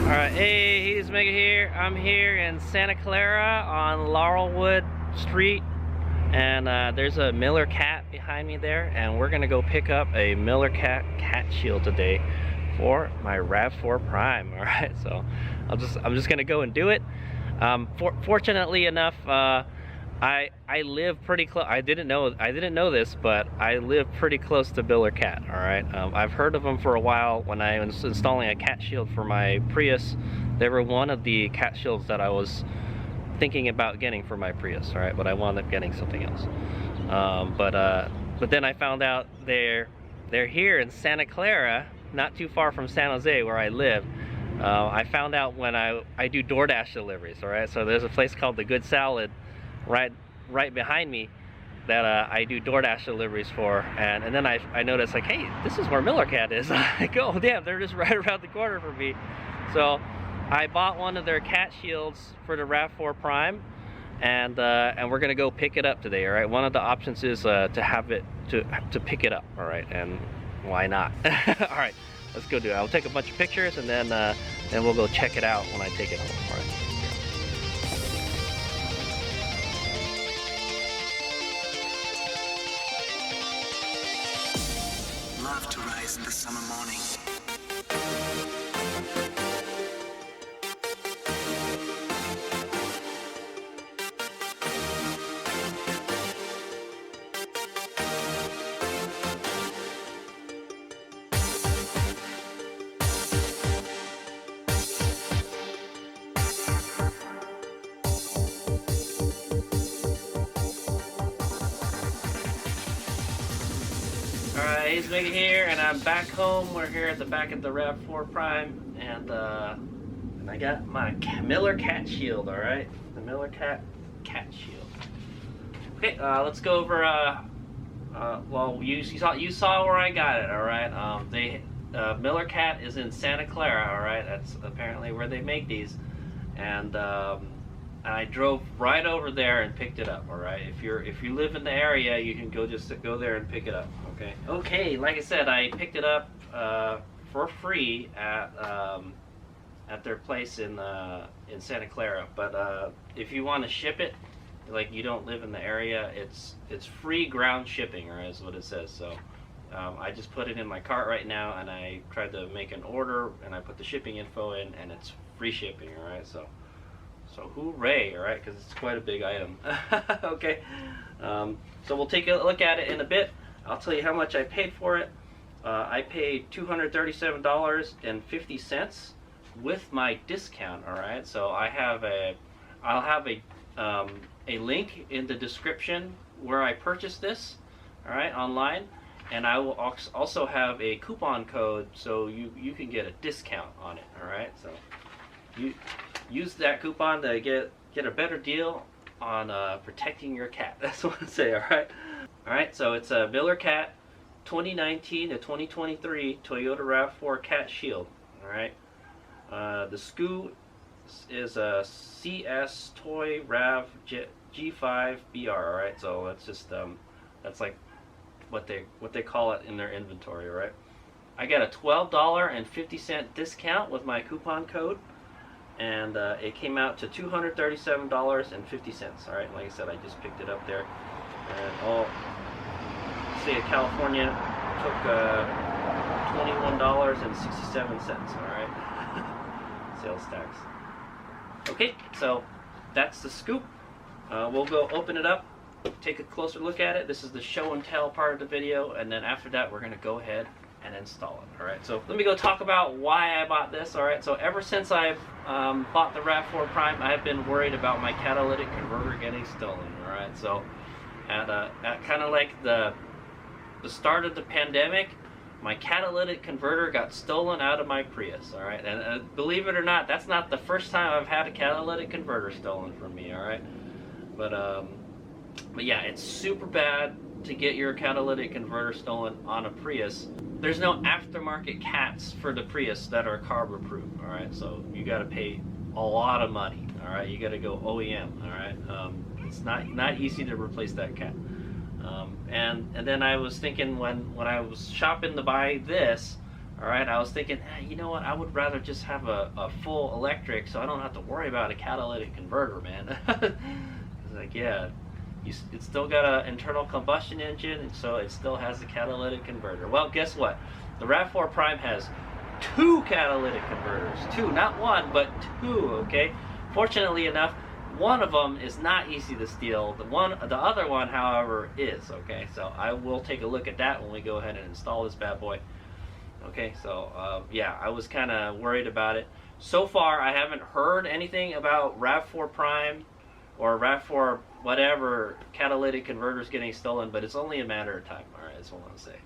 Alright, hey, HadesOmega here. I'm here in Santa Clara on Laurelwood Street, and there's a MillerCAT behind me there, and we're gonna go pick up a MillerCAT Cat Shield today for my Rav4 Prime. Alright, so I'm just gonna go and do it. Fortunately enough, I live pretty close. I didn't know this, but I live pretty close to MillerCAT. All right, I've heard of them for a while. When I was installing a cat shield for my Prius, they were one of the cat shields that I was thinking about getting for my Prius. All right, but I wound up getting something else. But then I found out they're here in Santa Clara, not too far from San Jose, where I live. I found out when I do DoorDash deliveries. All right, so there's a place called the Good Salad right behind me that I do DoorDash deliveries for, and then I noticed, like, hey, this is where MillerCAT is. I go, oh damn, they're just right around the corner from me. So I bought one of their cat shields for the Rav4 Prime, and we're gonna go pick it up today. All right, one of the options is to have it to pick it up. All right, and why not? All right, let's go do it. I'll take a bunch of pictures, and then we'll go check it out when I take it home. All right. Love to rise in the summer morning. Alright, HadesOmega here, and I'm back home. We're here at the back of the Rav4 Prime, and I got my MillerCAT Shield. Alright, the MillerCAT Cat Shield. Okay, let's go over. Well, you saw where I got it. Alright, MillerCAT is in Santa Clara. Alright, that's apparently where they make these, and I drove right over there and picked it up. All right, if you live in the area, you can go there and pick it up. Okay, like I said, I picked it up for free at their place in Santa Clara. But if you want to ship it, like you don't live in the area, it's free ground shipping, or is what it says. So I just put it in my cart right now, and I tried to make an order, and I put the shipping info in, and it's free shipping. All right, so hooray, all right, because it's quite a big item. Okay, so we'll take a look at it in a bit. I'll tell you how much I paid for it. I paid $237.50 with my discount. All right, so I'll have a link in the description where I purchased this, all right, online, and I will also have a coupon code so you can get a discount on it. All right, so you use that coupon to get a better deal on protecting your cat. That's what I say. All right. So it's a MillerCAT 2019 to 2023 Toyota Rav4 Cat Shield. All right. The SKU is a CS Toy Rav G5 BR. All right. So that's just that's like what they call it in their inventory. All right. I got a $12.50 discount with my coupon code, and it came out to $237.50. All right, like I said, I just picked it up there, and state of California took $21.67. All right, sales tax. Okay, so that's the scoop. We'll go open it up, take a closer look at it. This is the show and tell part of the video, and then after that, we're gonna go ahead and install it. All right, so let me go talk about why I bought this. All right, so ever since I've bought the Rav4 Prime, I've been worried about my catalytic converter getting stolen. All right, so at kind of like the start of the pandemic, my catalytic converter got stolen out of my Prius. All right, and believe it or not, that's not the first time I've had a catalytic converter stolen from me. All right, but yeah, it's super bad to get your catalytic converter stolen on a Prius. There's no aftermarket cats for the Prius that are carb approved. All right, so you got to pay a lot of money. All right, you got to go OEM. All right, it's not easy to replace that cat. And then I was thinking when I was shopping to buy this, All right, I was thinking, hey, you know what? I would rather just have a full electric, so I don't have to worry about a catalytic converter, man. It's like, yeah, it's still got an internal combustion engine, and so it still has a catalytic converter. Well, guess what? The Rav4 Prime has 2 catalytic converters. 2, not 1, but 2. Okay. Fortunately enough, one of them is not easy to steal. The other one, however, is. Okay, so I will take a look at that when we go ahead and install this bad boy. Okay, so yeah, I was kind of worried about it. So far, I haven't heard anything about Rav4 Prime or Rav4 whatever catalytic converters getting stolen, but it's only a matter of time. All right, that's what I want to say.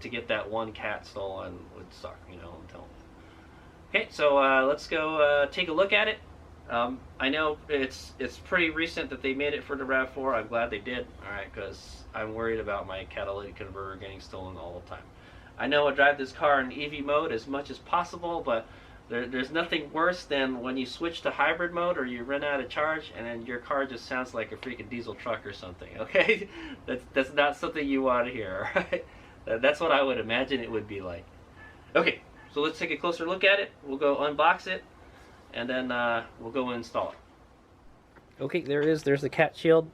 To get that one cat stolen would suck, you know. I'm telling you. Okay, so let's go take a look at it. I know it's pretty recent that they made it for the Rav4. I'm glad they did. All right, because I'm worried about my catalytic converter getting stolen all the time. I know I drive this car in EV mode as much as possible, but there's nothing worse than when you switch to hybrid mode or you run out of charge and then your car just sounds like a freaking diesel truck or something. Okay, that's not something you want to hear. All right, that's what I would imagine it would be like. Okay, so let's take a closer look at it. We'll go unbox it, and then we'll go install it. Okay, there's the Cat Shield.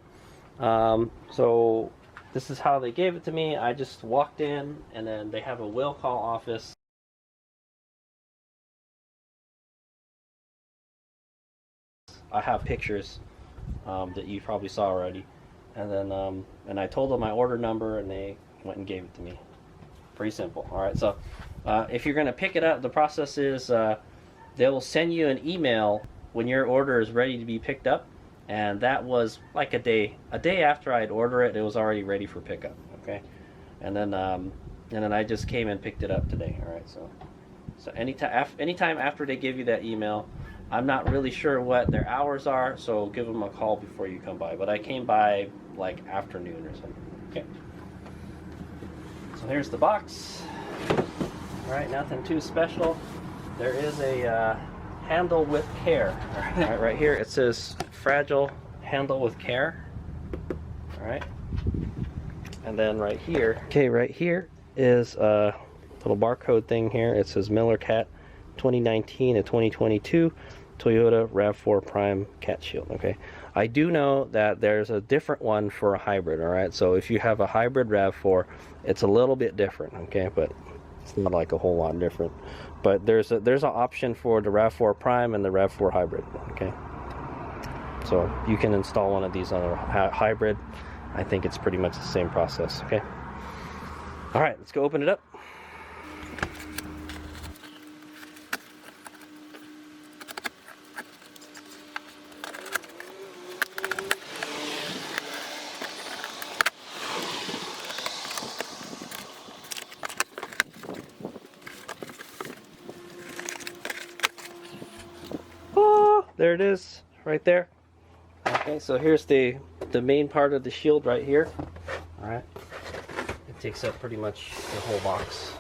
So this is how they gave it to me. I just walked in, and then they have a will call office. I have pictures that you probably saw already, and then and I told them my order number, and they went and gave it to me. Pretty simple. All right, so if you're gonna pick it up, the process is they will send you an email when your order is ready to be picked up, and that was like a day after I'd order it. It was already ready for pickup. Okay, and then I just came and picked it up today. All right, so anytime after they give you that email, I'm not really sure what their hours are, so give them a call before you come by. But I came by like afternoon or something. Okay. So here's the box. All right, nothing too special. There is a handle with care. All right, right here it says fragile, handle with care. All right. And then right here, okay, right here is a little barcode thing here. It says MillerCAT 2019 and 2022 Toyota Rav4 Prime Cat Shield. Okay, I do know that there's a different one for a hybrid. All right, so if you have a hybrid Rav4, it's a little bit different. Okay, but it's not like a whole lot different. But there's an option for the Rav4 Prime and the Rav4 hybrid. Okay, so you can install one of these on a hybrid. I think it's pretty much the same process. Okay, all right, let's go open it up. There it is, right there. Okay, so here's the main part of the shield right here. All right, it takes up pretty much the whole box.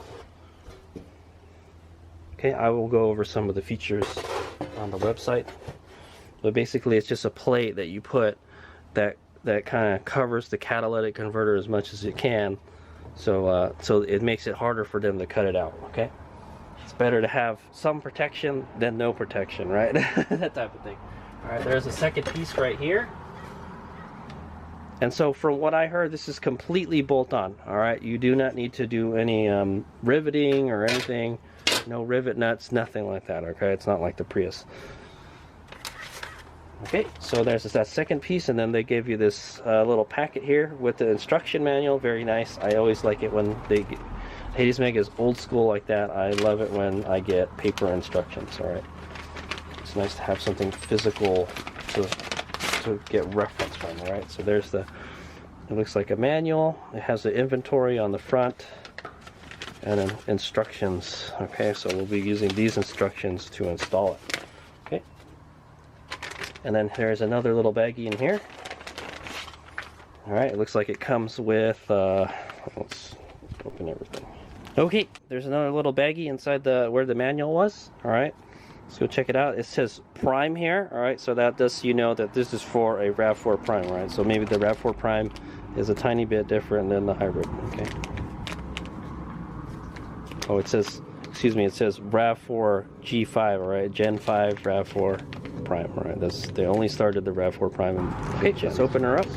Okay, I will go over some of the features on the website. But basically, it's just a plate that you put that kind of covers the catalytic converter as much as it can, so it makes it harder for them to cut it out. Okay. It's better to have some protection than no protection, right? That type of thing. All right, there's a second piece right here. And so from what I heard, this is completely bolt-on. All right, you do not need to do any riveting or anything. No rivet nuts, nothing like that, okay? It's not like the Prius. Okay, so there's that second piece, and then they give you this little packet here with the instruction manual. Very nice. I always like it when they HadesOmega is old school like that. I love it when I get paper instructions. All right, it's nice to have something physical to get reference from. All right, so there's it looks like a manual. It has the inventory on the front and then instructions. Okay, so we'll be using these instructions to install it. Okay, and then there's another little baggie in here. All right, it looks like it comes with let's open everything. Okay, there's another little baggie inside where the manual was. All right, let's go check it out. It says Prime here. All right, so that does that this is for a Rav4 Prime, right? So maybe the Rav4 Prime is a tiny bit different than the hybrid. Okay. Oh, it says, excuse me, it says Rav4 G5, all right, Gen 5 Rav4 Prime, all right. They only started the Rav4 Prime. Okay, let's open her up.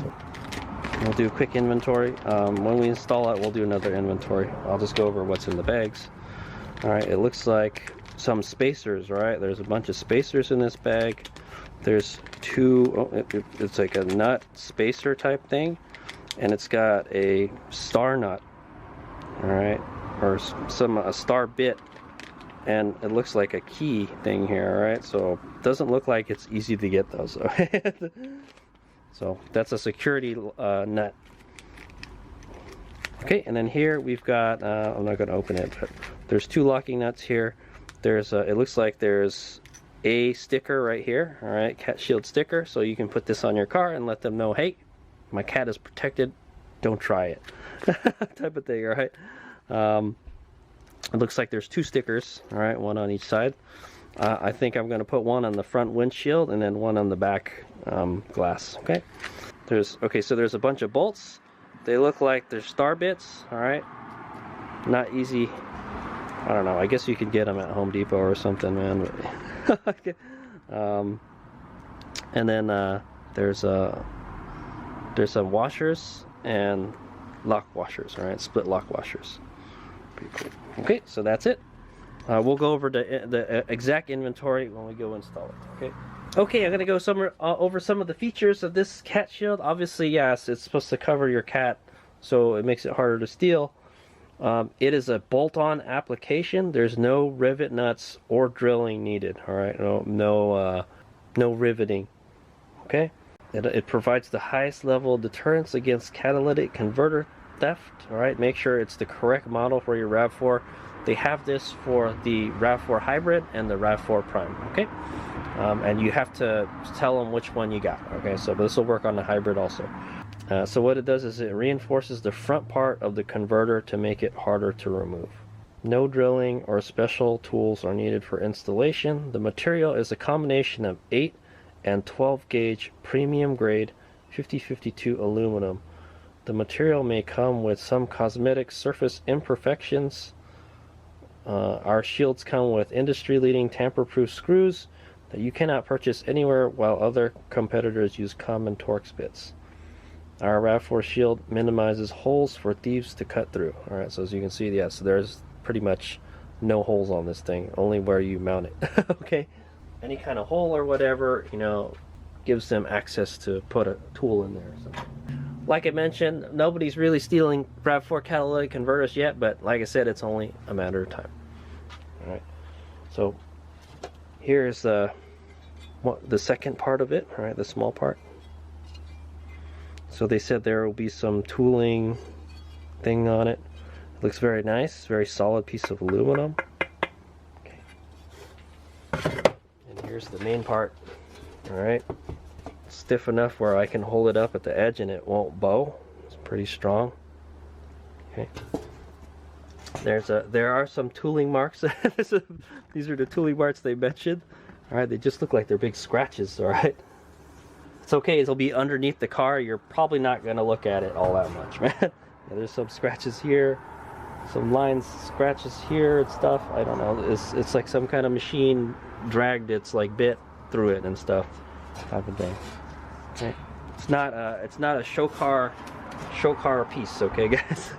We'll do a quick inventory. When we install it, we'll do another inventory. I'll just go over what's in the bags. All right, it looks like some spacers, right? There's a bunch of spacers in this bag. There's two, it's like a nut spacer type thing, and it's got a star nut, all right, or a star bit, and it looks like a key thing here, all right? So it doesn't look like it's easy to get those. So that's a security nut. Okay, and then here we've got, I'm not going to open it, but there's two locking nuts here. There's it looks like there's a sticker right here, all right, Cat Shield sticker, so you can put this on your car and let them know, hey, my cat is protected, don't try it, type of thing, all right? It looks like there's two stickers, all right, one on each side. I think I'm going to put one on the front windshield and then one on the back glass. Okay, so there's a bunch of bolts. They look like they're star bits. All right, not easy. I don't know. I guess you could get them at Home Depot or something, man. And then there's some washers and lock washers. All right, split lock washers. Pretty cool. Okay, so that's it. We'll go over the exact inventory when we go install it. Okay, I'm gonna go over some of the features of this cat shield. Obviously, yes, it's supposed to cover your cat, so it makes it harder to steal. It is a bolt-on application. There's no rivet nuts or drilling needed. All right, no riveting. Okay, it provides the highest level of deterrence against catalytic converter theft. All right, make sure it's the correct model for your Rav4. They have this for the Rav4 Hybrid and the Rav4 Prime, okay? And you have to tell them which one you got, okay? So this will work on the Hybrid also. So what it does is it reinforces the front part of the converter to make it harder to remove. No drilling or special tools are needed for installation. The material is a combination of 8 and 12 gauge premium grade 5052 aluminum. The material may come with some cosmetic surface imperfections. Our shields come with industry-leading tamper-proof screws that you cannot purchase anywhere, while other competitors use common Torx bits. Our Rav4 shield minimizes holes for thieves to cut through. All right, so as you can see, yes, there's pretty much no holes on this thing, only where you mount it. Okay, any kind of hole or whatever, you know, gives them access to put a tool in there or something. Like I mentioned, nobody's really stealing Rav4 catalytic converters yet, but like I said, it's only a matter of time. All right, so here's the second part of it, all right, the small part. So they said there will be some tooling thing on it. It looks very nice, very solid piece of aluminum. Okay. And here's the main part, all right. Stiff enough where I can hold it up at the edge and it won't bow. It's pretty strong. Okay. There are some tooling marks. These are the tooling marks they mentioned. All right, they just look like they're big scratches. All right. It's okay. It'll be underneath the car. You're probably not gonna look at it all that much, man. Yeah, there's some scratches here, some lines, scratches here and stuff. I don't know. It's like some kind of machine dragged its like bit through it and stuff, type of thing. Okay. It's not a show car piece, okay, guys.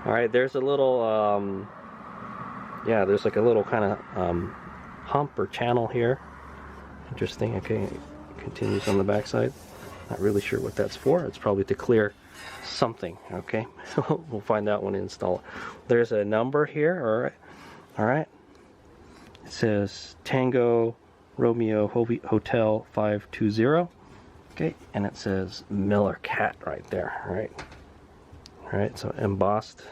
All right, there's a little yeah, there's like a little kind of hump or channel here. Interesting. Okay, it continues on the back side. Not really sure what that's for. It's probably to clear something. Okay, we'll find out when we install it. There's a number here. All right. It says Tango Romeo Hotel 520. Okay, and it says MillerCAT right there. All right, so embossed,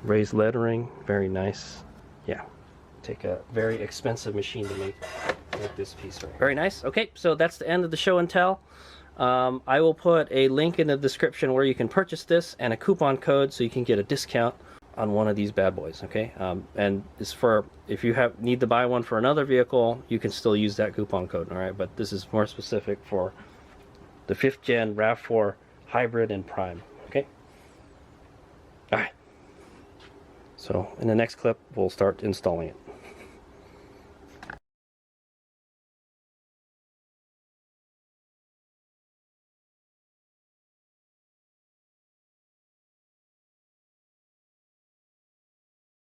raised lettering, very nice. Yeah, take a very expensive machine to make this piece right. Very nice. Okay, so that's the end of the show and tell. I will put a link in the description where you can purchase this and a coupon code so you can get a discount on one of these bad boys. Okay, and it's for if you need to buy one for another vehicle, you can still use that coupon code. All right, but this is more specific for the 5th gen Rav4 Hybrid and Prime. Okay, all right. So So in the next clip, we'll start installing it.